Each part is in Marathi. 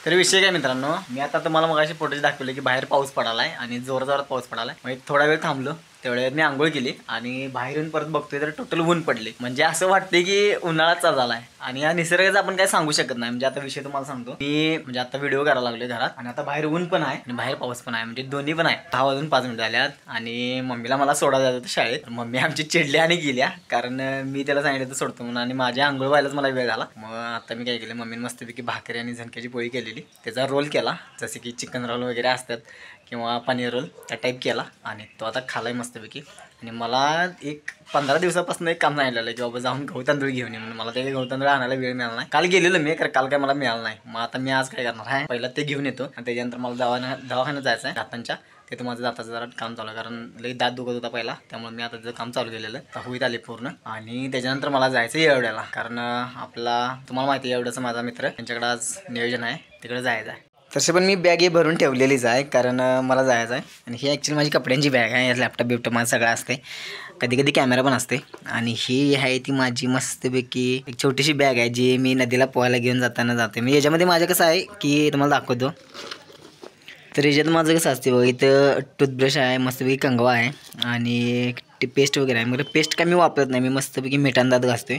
तर विषय काय मित्रांनो, मी आता तुम्हाला मगाशी फोटोज दाखवले की बाहेर पाऊस पडालाय आणि जोरात पाऊस पडालाय. म्हणजे थोडा वेळ थांबलो, तेवढ्या मी आंघोळ केली आणि बाहेर येऊन परत बघतोय तर टोटल ऊन पडले. म्हणजे असं वाटते की उन्हाळाच चाललाय आणि या निसर्गाचं आपण काय सांगू शकत नाही. म्हणजे आता विषय तुम्हाला सांगतो, मी म्हणजे आता व्हिडिओ करायला लागले घरात आणि आता बाहेर ऊन पण आहे आणि बाहेर पाऊस पण आहे. म्हणजे दोन्ही पण आहे. 10 वाजून 5 मिनिट झाल्यात आणि मम्मीला मला सोडा जात होतं शाळेत. मम्मी आमची चिडली आणि गेल्या, कारण मी त्याला सांगितलं तर सोडतो म्हणून आणि माझ्या आंघोळ व्हायलाच मला वेळ झाला. मग आता मी काय केलं, मम्मीने मस्तपैकी भाकरी आणि झणक्याची पोळी केलेली, त्याचा रोल केला जसे की चिकन रोल वगैरे असतात किंवा पनीर रोल, त्या टाईप केला आणि तो आता खालाय मस्तपैकी. आणि मला एक 15 दिवसापासून एक काम सांगितलेलं की बाबा जाऊन गहू तांदूळ घेऊन ये म्हणून. मला ते गहू तांदूळ आणायला वेळ मिळाला नाही. काल गेलेलो मी, काल काय मला मिळालं नाही. मग आता मी आज काय करणार आहे, पहिला ते घेऊन येतो आणि त्याच्यानंतर मला दवाखान्यात जायचं आहे दातांच्या. ते माझं दाताचं जरा काम चालू आहे, कारण लई दात दुखत होता पहिला, त्यामुळे मी आता त्याचं काम चालू केलेलं तर होईत आले पूर्ण. आणि त्याच्यानंतर मला जायचं येवड्याला, कारण आपला तुम्हाला माहिती आहे येवड्याचा माझा मित्र, त्यांच्याकडे आज नियोजन आहे, तिकडे जायचं आहे. तसे पण मी बॅग हे भरून ठेवलेलीच आहे, कारण मला जायचं आहे. आणि ही ॲक्च्युली माझी कपड्यांची बॅग आहे, यात लॅपटॉप बिपटॉप माझं सगळं असते, कधी कधी कॅमेरा पण असते. आणि ही आहे ती माझी मस्तपैकी एक छोटीशी बॅग आहे, जी मी नदीला पोहायला घेऊन जाताना जाते. मी याच्यामध्ये माझं कसं आहे की तुम्हाला दाखवतो. तर याच्यात माझं कसं असते बघा, इथं टूथब्रश आहे, मस्तपैकी कंगवा आहे आणि पेस्ट वगैरे आहे. मग पेस्ट काय मी वापरत नाही, मी मस्तपैकी मिठान दात घासते.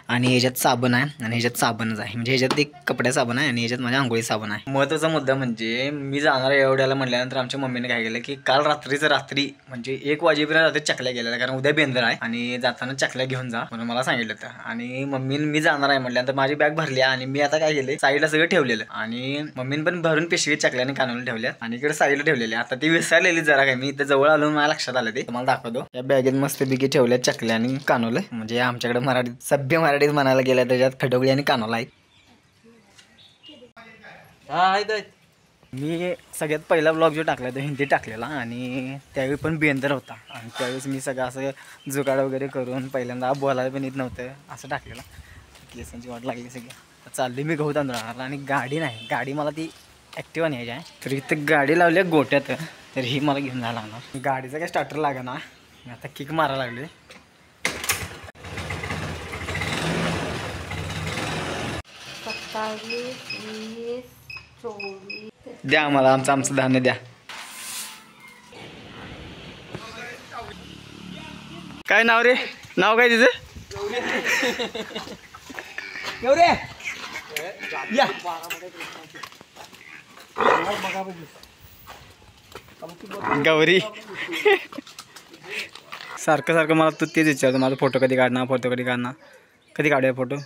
आणि ह्याच्यात साबण आहे आणि ह्याच्यात साबणच आहे, म्हणजे ह्याच्यात एक कपड्या साबण आहे आणि ह्याच्यात माझ्या आंघोळी साबण आहे. महत्त्वाचा मुद्दा म्हणजे मी जाणार एवढ्याला म्हटल्यानंतर आमच्या मम्मीने काय केलं की काल रात्री म्हणजे 1 वाजेपर्यंत रात्री चकल्या गेलेल्या, कारण उद्या बेंदर आहे आणि जाताना चकल्या घेऊन जा म्हणून मला सांगितलं होतं. आणि मम्मीने मी जाणार आहे म्हटल्यानंतर माझी बॅग भरली आणि मी आता काय केले, साईडला सगळं ठेवलेलं आणि मम्मीने पण भरून पिशवी चकल्याने कानवलं ठेवल्या आणि इकडे साईडला ठेवलेली. आता ती विसरलेली जरा, काय मी इथं जवळ आलो माझ्या लक्षात आलं, ते तुम्हाला दाखवतो. या बॅगेत मस्तपैकी ठेवल्या चकल्या आणि कानवलं, म्हणजे आमच्याकडे मराठीत सभ्य मराठीत म्हणायला गेलं त्याच्यात खडोगळी आणि कानवला आहे. मी सगळ्यात पहिला ब्लॉग जो टाकला तो हिंदी टाकलेला आणि त्यावेळी पण बेंदर होता आणि त्यावेळेस मी सगळं असं जुगाड वगैरे करून पहिल्यांदा बोलायला पण येत नव्हतं असं टाकलेलं. केसांची वाट लागली सगळी. चालली मी गहू तांदूळ आणि गाडी नाही, गाडी मला ती ॲक्टिवा न्यायची आहे. तर इथं गाडी लावली आहे गोट्यात, तर ही मला घेऊन जायला लागणार. गाडीचा काय स्टार्टर लागा ना, मी आता किक मारायला लागले. द्या आम्हाला आमचं धान्य द्या. काय नाव रे, नाव काय तिचं? या गौरी. सारखं मला तू तेच विचारतो, माझा फोटो कधी काढणार, कधी काढूया फोटो?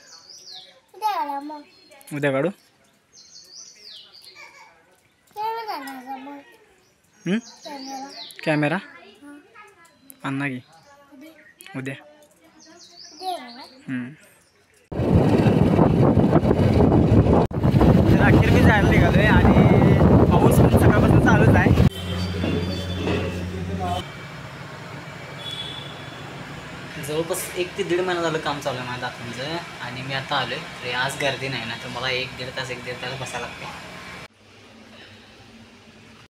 उद्या काढू. कॅमेरा आणा की उद्या. तर अखेर मी जायला निघालोय आणि पाऊस पण सकाळपासून चालूच आहे. जवळपास 1 ते 1.5 महिना झालं काम चालू आहे माझ्या दातांचं आणि मी आता आलोय. तर आज गर्दी नाही ना, तर मला 1-1.5 तास बसायला लागते.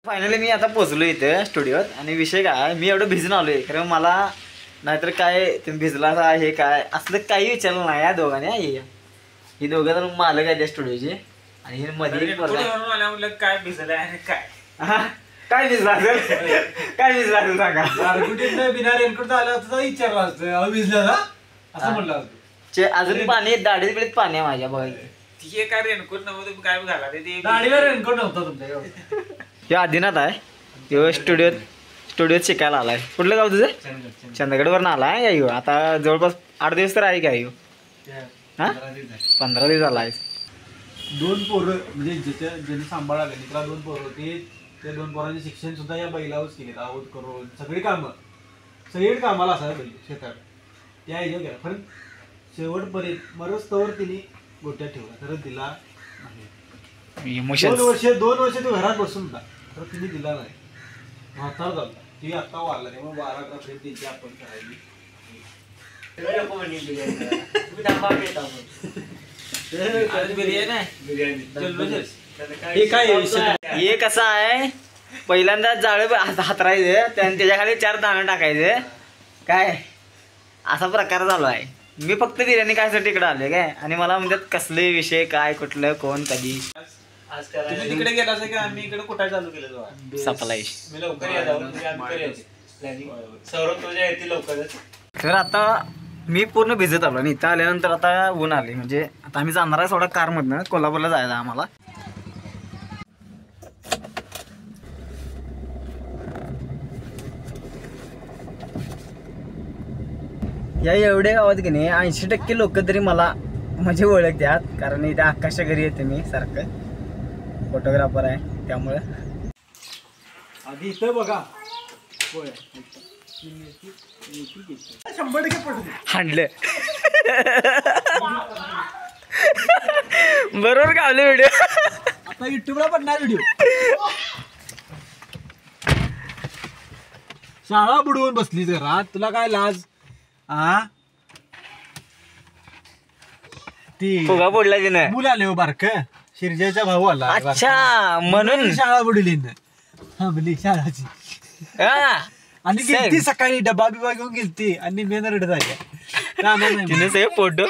फायनली मी आता पोचलो इथे स्टुडिओत आणि विषय काय, मी एवढं भिजून आलोय, कारण मला नाहीतर काय तुम्ही भिजला हे काय असलं काही विचारलं नाही या दोघांनी. ही दोघं तर मालक आहे त्या स्टुडिओची आणि हे मध्ये काय भिजलं आहे काय काय भिजला असेल सांगा. बिना रेनकोट आलं तर विचारलं असतं भिजलं ना असं म्हटलं असतं. अजून पाणी दाढीत बिडीत पाणी आहे माझ्या बघ. हे काय रेनकोट नव्हतं, काय घाला गाडीला रेनकोट नव्हता तुमच्या. हे आदिनाथ आहे, तो स्टुडिओत शिकायला आलाय. कुठलं गाव तुझं? चंदगडवरून आलाय या. आता जवळपास 8 दिवस तर आहे का येऊ? हा 15 दिवस आला आहे. 2 पोरं म्हणजे ज्यांनी सांभाळा त्याला 2 पोरं होती, त्या 2 पोरांचे शिक्षण सुद्धा या बैलावरच केले. आवत करून सगळी कामाला असायला बैल शेतात त्या ह्याच्यावर गेला, पण शेवटपर्यंत मरस्तवर तिने गोट्यात ठेवला, तर दिला नाही. 2 वर्ष तो घरात बसून होता, तर तिने दिला नाही. म्हातारा झाला, ती आता वाढला, त्यामुळे 12-13 पर्यंत त्यांची आपण करायची. हे कसं आहे, पहिल्यांदा जाळे हातरायचे त्याच्या खाली 4 दाणे टाकायचे काय, असा प्रकार चालू आहे. मी फक्त बिर्याणी खायसाठी इकडे आले काय आणि मला म्हणतात कसले विषय काय कुठलं कोण कधी. तुम्ही तिकडे गेला की आम्ही इकडे कुठे चालू केलं तेव्हा सप्लाय. मी लवकर सौरभ तुझ्या येते लवकरच. तर आता मी पूर्ण भिजत आलो आणि इथं आल्यानंतर आता ऊन आले. म्हणजे आता आम्ही जाणार आहे थोडा कारमधनं कोल्हापूरला जायला आम्हाला. या एवढ्या गावात की नाही 80% लोक तरी मला म्हणजे ओळखतात, कारण इथे आकाशच्या घरी येते मी सारखं, फोटोग्राफर आहे त्यामुळे. आधी इथं बघा 100% पडते. हाणलं बरोबर गावले व्हिडिओ. आता युट्यूबला पडणार व्हिडिओ. शाळा बुडवून बसलीस घरात, तुला काय लाज? ती फुगा फोडला तिनं. मुलं आले हो बारक, शिरजाचा भाऊ आला. अच्छा म्हणून शाळा बुडली थांबली शाळाची. हा. आणि गेलती सकाळी डबा बिबा घेऊन गेलती आणि मेन रडत आहे. तिने सगळे फोटो.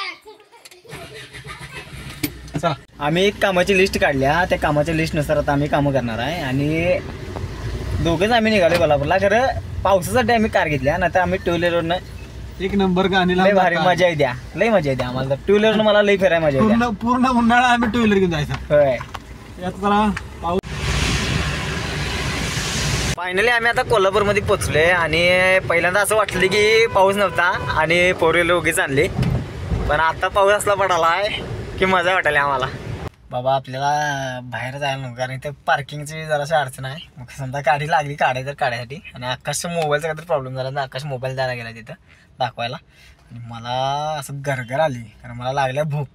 आम्ही एक कामाची लिस्ट काढल्या, त्या कामाच्या लिस्ट नुसार आता आम्ही कामं करणार आहे. आणि दोघंच आम्ही निघालो कोल्हापूरला. खरं पावसासाठी आम्ही कार घेतल्या, नाही तर आम्ही टू व्हीलरवरनं एक नंबर गाणी लय भारी मजा येते, लय मजा येते आम्हाला. टू व्हीलरनं मला लय फिरायला मजा येते. पूर्ण उन्हाळा आम्ही टू व्हीलर घेऊन जायचा. होय. पाऊस फायनली आम्ही आता कोल्हापूरमध्ये पोहोचलोय. आणि पहिल्यांदा असं वाटलं की पाऊस नव्हता आणि फोर व्हीलर उगीच आणली, पण आता पाऊस असला पडाला आहे की मजा वाटायली आम्हाला. बाबा आपल्याला बाहेर जायला नको, कारण इथे पार्किंगची जराशी अडचण आहे. मग समजा गाडी लागली तर काढायसाठी, आणि आकाशच्या मोबाईलचा काहीतरी प्रॉब्लेम झाला तर आकाश मोबाईल द्यायला गेला तिथं दाखवायला. आणि मला असं गरगर आली, कारण मला लागल्या भूक,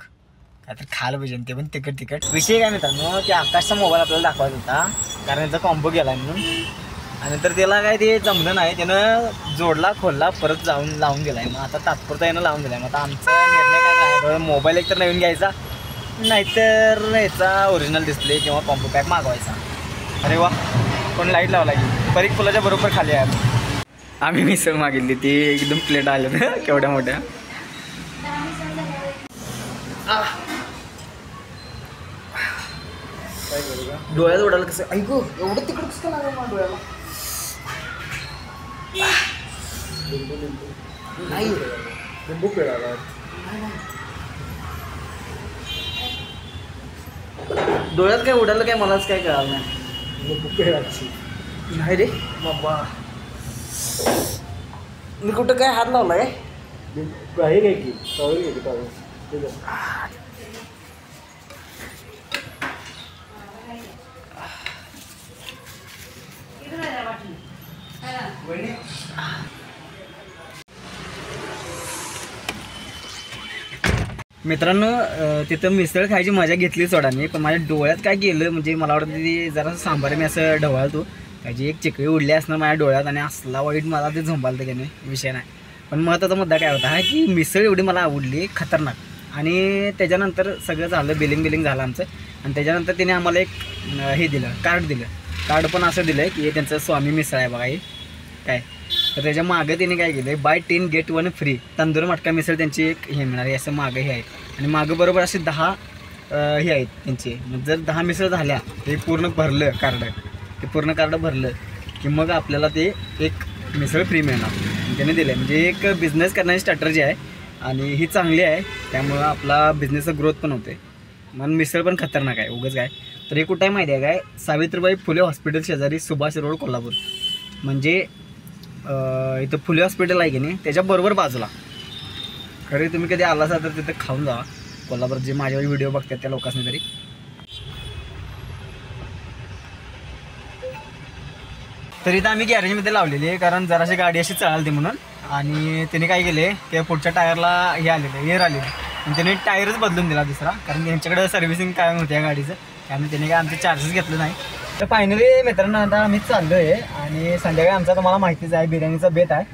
काहीतरी खायला पाहिजे, ते पण तिकट. विषय काय मित्रांनो की आकाशचा मोबाईल आपल्याला दाखवायचा होता, कारण त्याचा कॉम्बो गेला म्हणून. आणि तर त्याला काय ते जमलं नाही, त्यानं जोडला खोलला परत जाऊन लावून दिलाय. मग आता तात्पुरता यानं लावून दिलाय. मग आता आमचा निर्णय काय आहे, मोबाईल एक तर नवीन घ्यायचा, नाहीतर याचा ओरिजिनल डिस्प्ले किंवा कॉम्बो पॅक मागवायचा. अरे वा, कोण लाईट लावला की परीख फुलाच्या बरोबर खाली आहे. आम्ही मिसळ मागितली, ती एकदम प्लेट आल्या केवढ्या मोठ्या. डोळ्यात ओढायला कसं ऐकू, एवढं तिकडं कसं लागलं मला डोळ्याला. नाही डोळ्यात काय उडालं काय मलाच काय कळालं नाही रे बाबा. मी कुठं काय हात लावला काय? मित्रांनो तिथं मिसळ खायची मजा घेतली सोडाने, पण माझ्या डोळ्यात काय गेलं म्हणजे मला वाटतं ती जरा सांबार मी असं ढवळतो, त्याची एक चिकळी उडली असणार माझ्या डोळ्यात आणि असला वाईट मला ते झोंबालतं की नाही, विषय नाही. पण महत्त्वाचा मुद्दा काय होता की मिसळ एवढी मला आवडली खतरनाक. आणि त्याच्यानंतर सगळं झालं, बिलिंग झालं आमचं. आणि त्याच्यानंतर तिने आम्हाला एक हे दिलं, कार्ड पण असं दिलं की हे त्यांचं स्वामी मिसळ आहे बघा हे काय. तर त्याच्या मागं तिने काय केलं, बाय 10 get 1 फ्री तंदूर मटका मिसळ त्यांची एक हे मिळणार आहे असं मागं हे आहे. आणि मागं बरोबर असे 10 हे आहेत त्यांचे. मग जर 10 मिसळ झाल्या ते पूर्ण भरलं कार्ड, ते पूर्ण कार्ड भरलं की मग आपल्याला ते एक मिसळ फ्री मिळणार. त्याने दिलं म्हणजे एक बिझनेस करण्याची स्ट्रॅटर्जी आहे आणि ही चांगली आहे, त्यामुळं आपला बिझनेसचा ग्रोथ पण होते. मग मिसळ पण खतरनाक आहे उगाच काय. तर हे कुठं आहे माहिती आहे काय, सावित्रीबाई फुले हॉस्पिटल शेजारी सुभाष रोड कोल्हापूर. म्हणजे इथं फुले हॉस्पिटल आहे की नाही त्याच्याबरोबर बाजूला. खरे तुम्ही कधी आला असा तर तिथं खाऊन जा कोल्हापूर, जे माझ्यावर व्हिडिओ बघतात त्या लोकांनी तरी. तरी तर आम्ही गॅरेजमध्ये लावलेली आहे, कारण जराशी गाडी अशी चढालती म्हणून. आणि त्याने काय केले ते पुढच्या टायरला हे आलेलं एअर आलेलं, आणि त्याने टायरच बदलून दिला दुसरा, कारण त्यांच्याकडे सर्व्हिसिंग काय होती या गाडीचं, त्यामुळे त्याने काय आमचे चार्जेस घेतले नाही. तर फायनली मित्रांनो आता आम्ही चाललो आहे आणि संध्याकाळी आमचा तुम्हाला माहितीच आहे बिर्याणीचा बेत आहे.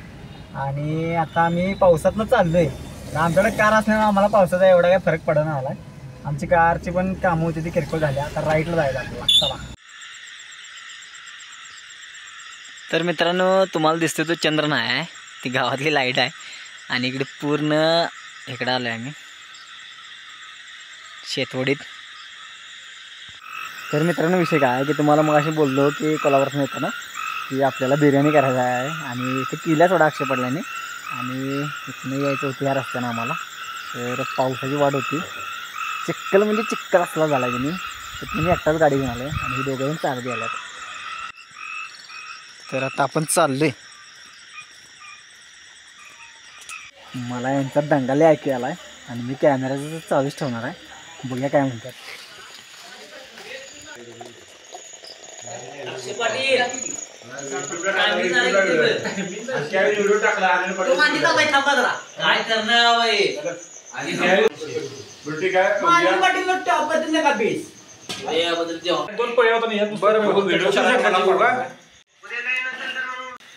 आणि आता आम्ही पावसातनं चाललो आहे. तर आमच्याकडे कार असल्यामुळे आम्हाला पावसाचा एवढा काय फरक पडत नाही आला. आमची कारची पण कामं होती ती किरकोळ झाली. आता राईटला जायला आपल्याला. चला. तर मित्रांनो तुम्हाला दिसतो तो चंद्र नाही आहे, ती गावातली लाईट आहे. आणि इकडे पूर्ण इकडं आलो आहे आम्ही शेतवडीत. तर मित्रांनो विषय काय आहे की तुम्हाला मग अशी बोललो की कोल्हापूरला येतं ना की आपल्याला बिर्याणी करायचा आहे आणि इथे किल्ला थोडा आक्षेप पडल्याने आणि इथनं यायचं होतं या रस्त्यानं आम्हाला. तर पावसाची वाट होती, चिक्कल म्हणजे चिक्कल असला झाला की नाही. तर मी एकटाच गाडी घेऊन आलो आणि ही दोघंजण चालत आल्यात. तर आता आपण चाललो आहे. मला यांचा दंगाले ऐकू आला आहे आणि मी कॅमेराचं चालूच ठेवणार आहे. बघूया काय म्हणतात.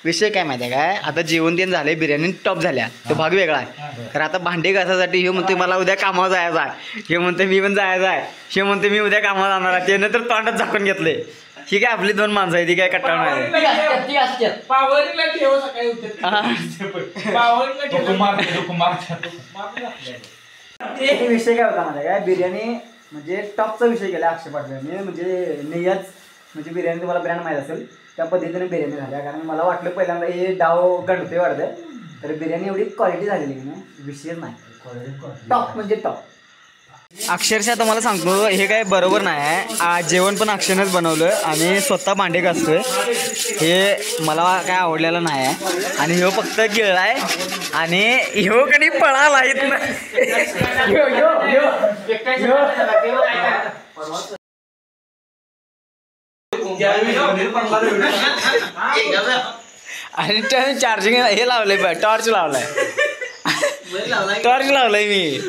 विषय काय माहिती आहे काय, आता जेवण देण झाले, बिर्याणी टॉप झाल्या, तो भाग वेगळा आहे. तर आता भांडे घासासाठी हे म्हणते मला उद्या कामावर जायचं आहे, हे म्हणते मी पण जायचं आहे, हे म्हणते मी उद्या कामावर जाणार आहे. त्यानं तर तोंडात झाकून घेतले. ही काय आपली दोन माणसं आहे, ती काय कट्टाळ नाही. विषय काय होता माहिती काय, बिर्याणी म्हणजे टॉपचा विषय केला आक्षेप वाटल्याने. म्हणजे नेयाच म्हणजे बिर्याणी तुम्हाला ब्रँड माहीत असेल त्या पद्धतीने बिर्याणी झाल्या. कारण मला वाटलं पहिल्यांदा हे डाव गणपती वाढतं, तर बिर्याणी एवढी क्वालिटी झालेली की नाही विषय नाही. टॉप म्हणजे टॉप. अक्षरशः तुम्हाला सांगतो हे काय बरोबर नाही आहे. जेवण पण अक्षरच बनवलं आणि स्वतः भांडे घासतोय, हे मला काय आवडलेलं नाही आहे. आणि ह्यो फक्त गिळलाय आणि ह्यो कधी पळाला इथनं. आणि चार्जिंग हे लावलंय, टॉर्च लावलाय, टॉर्च लावलाय मी.